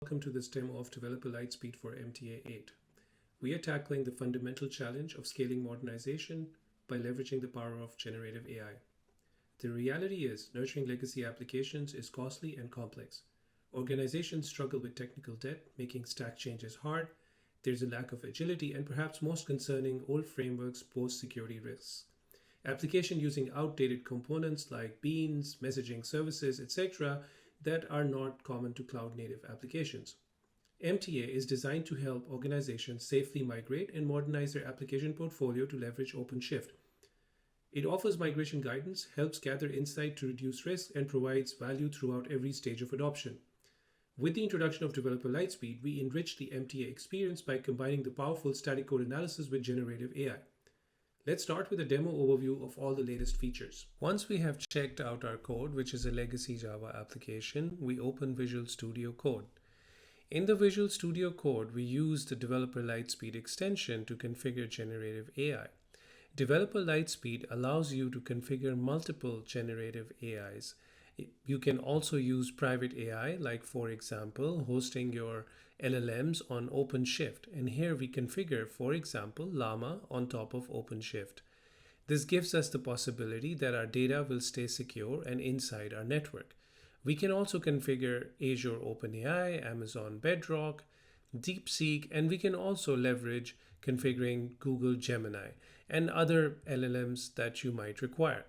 welcome to this demo of Developer Lightspeed for MTA 8. We are tackling the fundamental challenge of scaling modernization by leveraging the power of generative AI. The reality is, nurturing legacy applications is costly and complex. Organizations struggle with technical debt, making stack changes hard. There's a lack of agility, and perhaps most concerning, old frameworks pose security risks. Application using outdated components like beans, messaging services, etc., that are not common to cloud-native applications. MTA is designed to help organizations safely migrate and modernize their application portfolio to leverage OpenShift. It offers migration guidance, helps gather insight to reduce risk, and provides value throughout every stage of adoption. With the introduction of Developer Lightspeed, we enrich the MTA experience by combining the powerful static code analysis with generative AI. Let's start with a demo overview of all the latest features. Once we have checked out our code, which is a legacy Java application, we open Visual Studio Code. In the Visual Studio Code, we use the Developer Lightspeed extension to configure generative AI. Developer Lightspeed allows you to configure multiple generative AIs. You can also use private AI, like for example, hosting your LLMs on OpenShift. And here we configure, for example, Llama on top of OpenShift. This gives us the possibility that our data will stay secure and inside our network. We can also configure Azure OpenAI, Amazon Bedrock, DeepSeek, and we can also leverage configuring Google Gemini and other LLMs that you might require.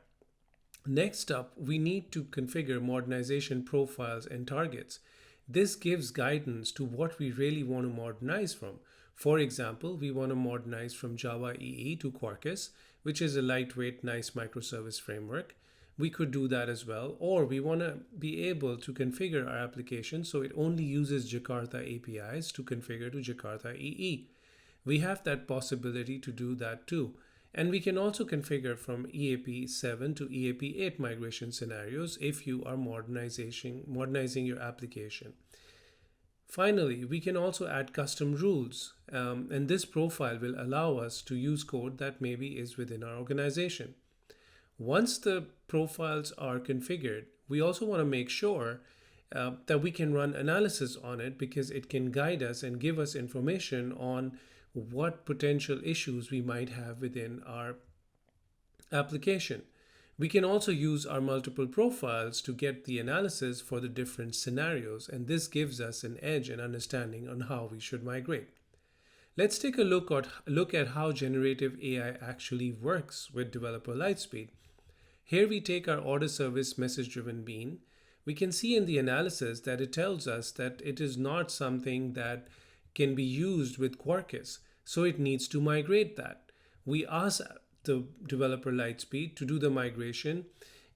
Next up, we need to configure modernization profiles and targets. This gives guidance to what we really want to modernize from. For example, we want to modernize from Java EE to Quarkus, which is a lightweight, nice microservice framework. We could do that as well, or we want to be able to configure our application so it only uses Jakarta APIs to configure to Jakarta EE. We have that possibility to do that too. And we can also configure from EAP 7 to EAP 8 migration scenarios if you are modernizing your application. Finally, we can also add custom rules, and this profile will allow us to use code that maybe is within our organization. Once the profiles are configured, we also want to make sure that we can run analysis on it because it can guide us and give us information on what potential issues we might have within our application. We can also use our multiple profiles to get the analysis for the different scenarios, and this gives us an edge and understanding on how we should migrate. Let's take a look at how generative AI actually works with Developer Lightspeed. Here we take our order service message-driven bean. We can see in the analysis that it tells us that it is not something that can be used with Quarkus, so it needs to migrate that. We ask the Developer Lightspeed to do the migration,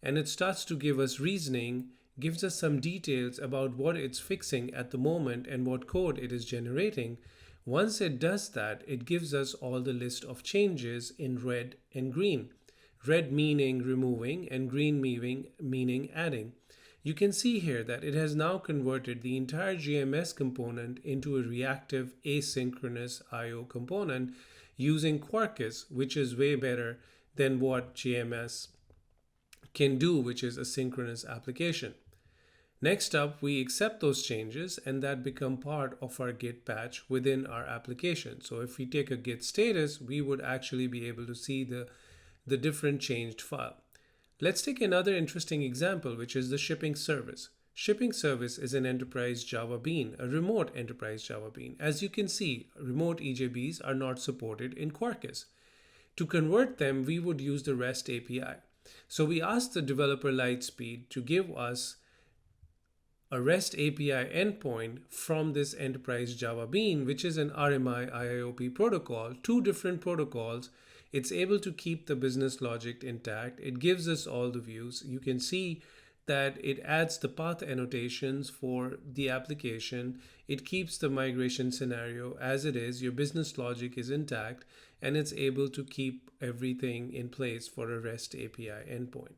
and it starts to give us reasoning, gives us some details about what it's fixing at the moment and what code it is generating. Once it does that, it gives us all the list of changes in red and green. Red meaning removing and green meaning adding. You can see here that it has now converted the entire GMS component into a reactive asynchronous I/O component using Quarkus, which is way better than what GMS can do, which is a synchronous application. Next up, we accept those changes and that become part of our Git patch within our application. So if we take a Git status, we would actually be able to see the different changed file. Let's take another interesting example, which is the shipping service. Shipping service is an enterprise Java bean, a remote enterprise Java bean. As you can see, remote EJBs are not supported in Quarkus. To convert them, we would use the REST API. So we asked the Developer Lightspeed to give us a REST API endpoint from this enterprise Java bean, which is an RMI IIOP protocol, two different protocols. It's able to keep the business logic intact. It gives us all the views. You can see that it adds the path annotations for the application. It keeps the migration scenario as it is. Your business logic is intact, and it's able to keep everything in place for a REST API endpoint.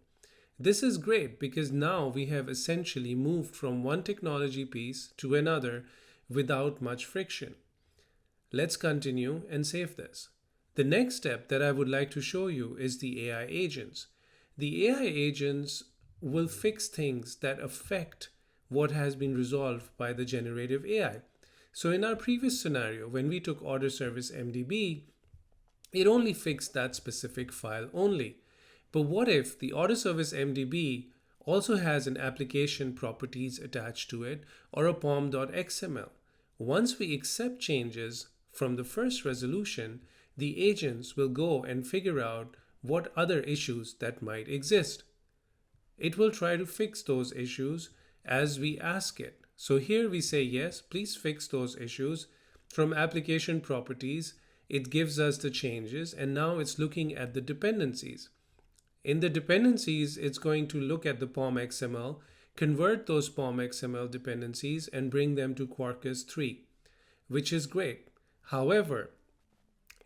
This is great because now we have essentially moved from one technology piece to another without much friction. Let's continue and save this. The next step that I would like to show you is the AI agents. The AI agents will fix things that affect what has been resolved by the generative AI. So in our previous scenario, when we took order service MDB, it only fixed that specific file only. But what if the order service MDB also has an application properties attached to it or a pom.xml? Once we accept changes from the first resolution, the agents will go and figure out what other issues that might exist. It will try to fix those issues as we ask it. So here we say, yes, please fix those issues. From application properties, it gives us the changes, and now it's looking at the dependencies. In the dependencies, it's going to look at the POM XML, convert those POM XML dependencies, and bring them to Quarkus 3, which is great. However,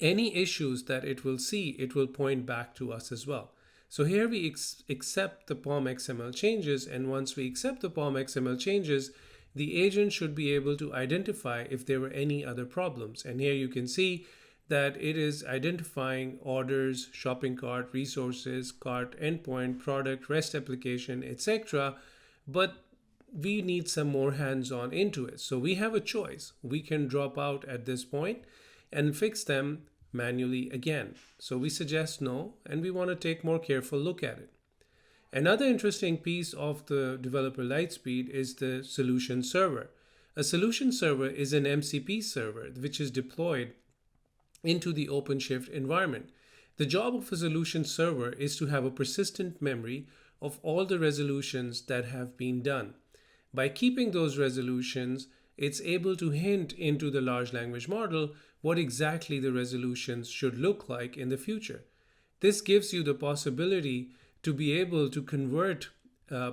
any issues that it will see, it will point back to us as well. So here we accept the POM XML changes, and once we accept the POM XML changes, the agent should be able to identify if there were any other problems. And here you can see that it is identifying orders, shopping cart, resources, cart, endpoint, product, REST application, etc. But we need some more hands-on into it. So we have a choice. We can drop out at this point and fix them manually again. So we suggest no, and we want to take more careful look at it. Another interesting piece of the developer Lightspeed is the solution server. A solution server is an MCP server which is deployed into the OpenShift environment. The job of a solution server is to have a persistent memory of all the resolutions that have been done. By keeping those resolutions, it's able to hint into the large language model what exactly the resolutions should look like in the future. This gives you the possibility to be able to convert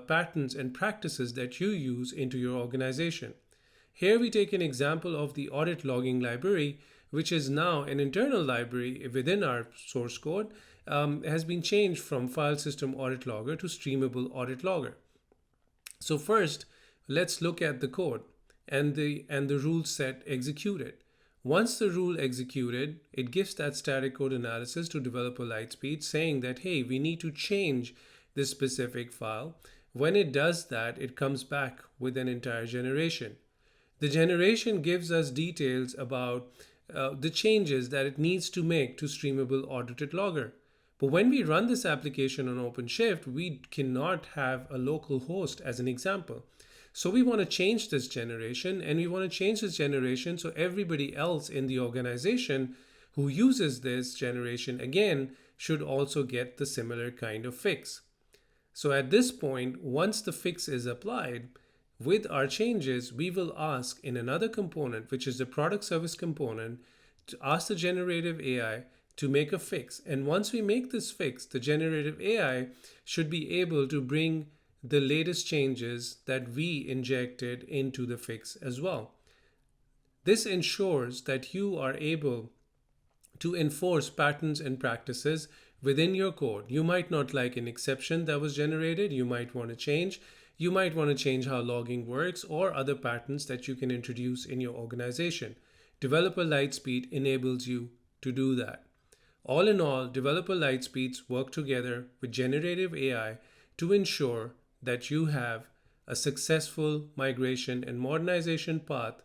patterns and practices that you use into your organization. Here we take an example of the audit logging library, which is now an internal library within our source code, has been changed from file system audit logger to streamable audit logger. So first, let's look at the code and the rule set executed. Once the rule executed, it gives that static code analysis to developer Lightspeed saying that, hey, we need to change this specific file. When it does that, it comes back with an entire generation. The generation gives us details about the changes that it needs to make to streamable audited logger. But when we run this application on OpenShift, we cannot have a local host as an example. So we want to change this generation, and we want to change this generation so everybody else in the organization who uses this generation again should also get the similar kind of fix. So at this point, once the fix is applied, with our changes, we will ask in another component, which is the product service component, to ask the generative AI to make a fix. And once we make this fix, the generative AI should be able to bring the latest changes that we injected into the fix as well. This ensures that you are able to enforce patterns and practices within your code. You might not like an exception that was generated. You might want to change. You might want to change how logging works or other patterns that you can introduce in your organization. Developer Lightspeed enables you to do that. All in all, Developer Lightspeeds work together with generative AI to ensure that you have a successful migration and modernization path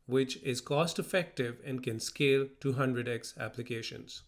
which is cost effective and can scale to 100x applications.